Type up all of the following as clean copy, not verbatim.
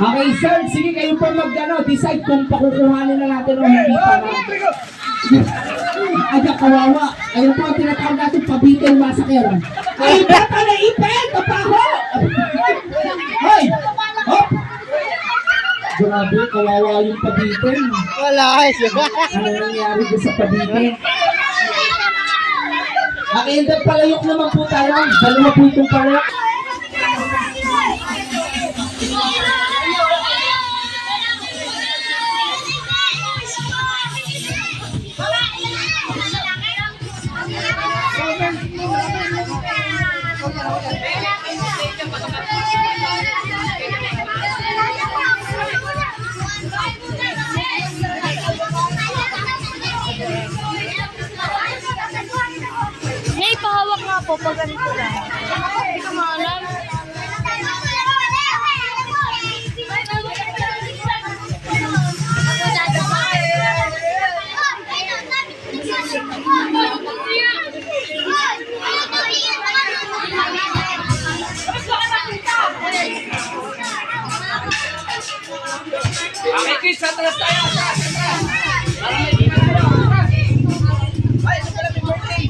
Okay, sir, sige kayo po decide kung pakukuhanin na natin o hindi pa. Aja kawawa. Ayun po ang tinatawag natin pabitin masakir. Ay, bata na ipel! Kapaho! Hoy! Hop! Grabe, kawawa yung pabitin. Wala kasi. Ano nangyari doon sa pabitin? Okay, and then palayok naman po tayo. Dalawa po itong palayok. Hey, pahawak nga po pag ganito lang. Hindi ko maalam. Okay, kids, atras tayo. Para may ginagawa. Ay, ito pala may birthday.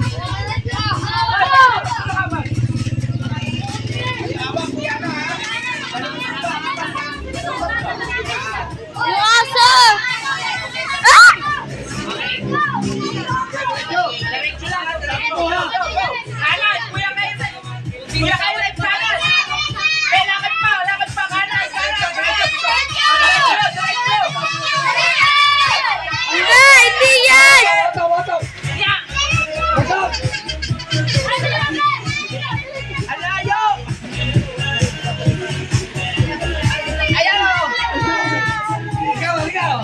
Yung aso! Ah! Diretso lang, ha? Diretso lang. Kanan, kuya kayo. Kuya kayo, left kanan. Eh, lakad pa, kanan. Diretso. Hindi yan! Alayo! Ayaw! Ikaw!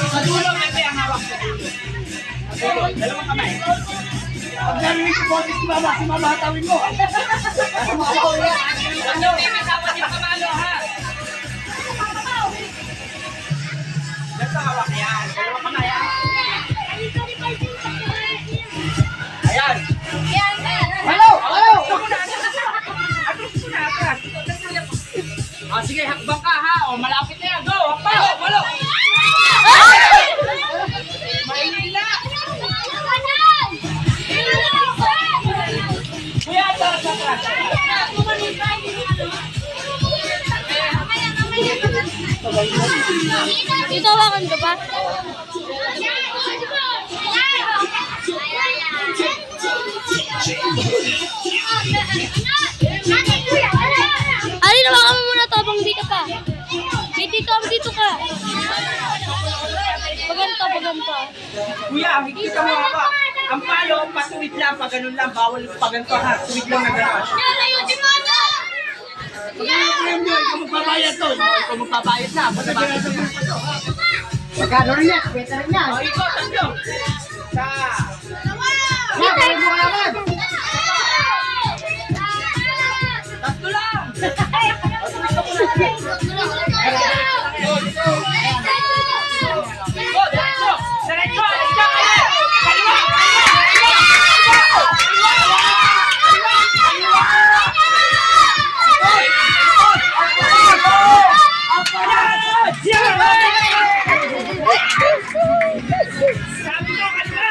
Matulong na kaya hawak ko. Dalawang kamay. Pag narinig ko boses si mama hatawin mo. Ano, ipisapan yung kamalo, ha? Basta hawak yan. Dalawang kamay, ha? Ayan. Hello! Atras. Ah, sige, hakbang ka, ha? O, malapit na yan. Go! Hakbang! Malo! Maynila! Kuya, atras. Ito hawakan ko pa. Ali, hawakan mo muna to habang dito ka. Dito ka. Paganto. Kuya, higit ka mo haka. Ang payo, patuwid lang, pag ganun lang, bawal pag ganito, ha? Tuwid lang na gano'n. Ikaw magbabayad to. Ikaw magbabayad na. Magkano rin yan? Kwenta rin yan. O, ikaw, tatlo. Sa... Yan, kaya mo ka naman. Tatlo lang. Diretso. Kaliwa. Sabi ko, kaliwa.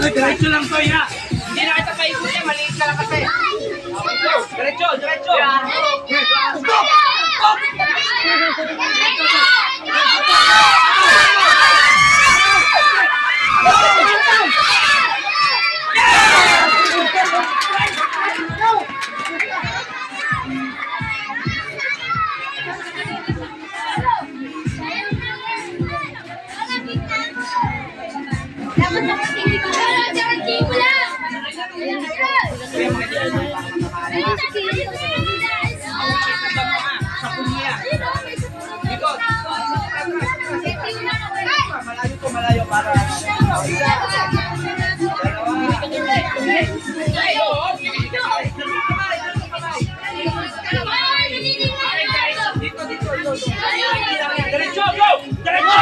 Diretso lang to, ya. Hindi na kita paikot yan, maliit ka lang kasi. Diretso, diretso. Dapat nakatingin ko lang. Dapat tingin ko lang. Sa punya. Dito. Malayo ko, malayo para. Dito, dito, dito. Diretso, go! Diretso!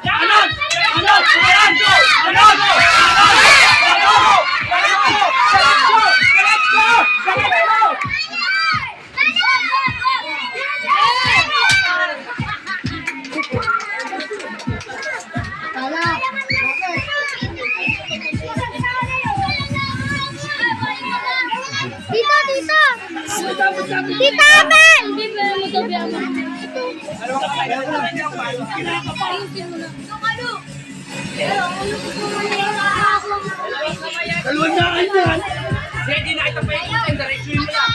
Anon! Anon! Anon! Anon! Tita, tita! Tita Abel! Hindi ba mo ito biya mo? Dalawang daan yan. Hindi na kita paikot, diretso mo lang.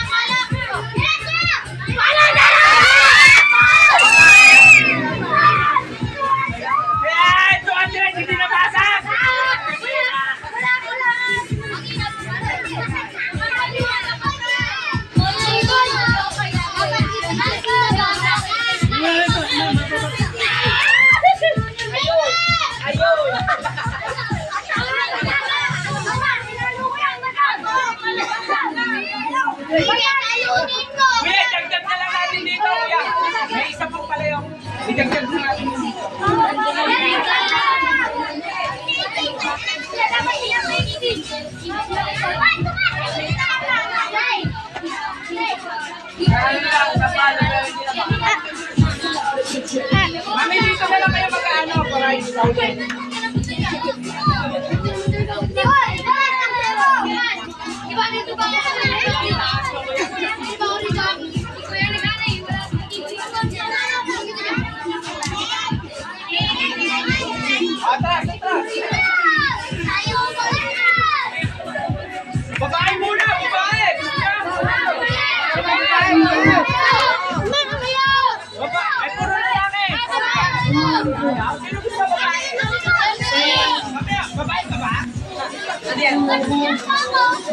Eh, 200, hindi nabasag! Kuya, dagdag na lang natin dito, kuya. May isa pong pala yung idagdag na natin dito. Mami, dito na lang kayo mag-ano para i-start. Atras, atras. Babae muna, babae. Babae, puro lalaki. Sino gusto babae? Babae ka ba?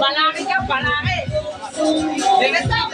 Balaki ka, balaki. Bigat lang,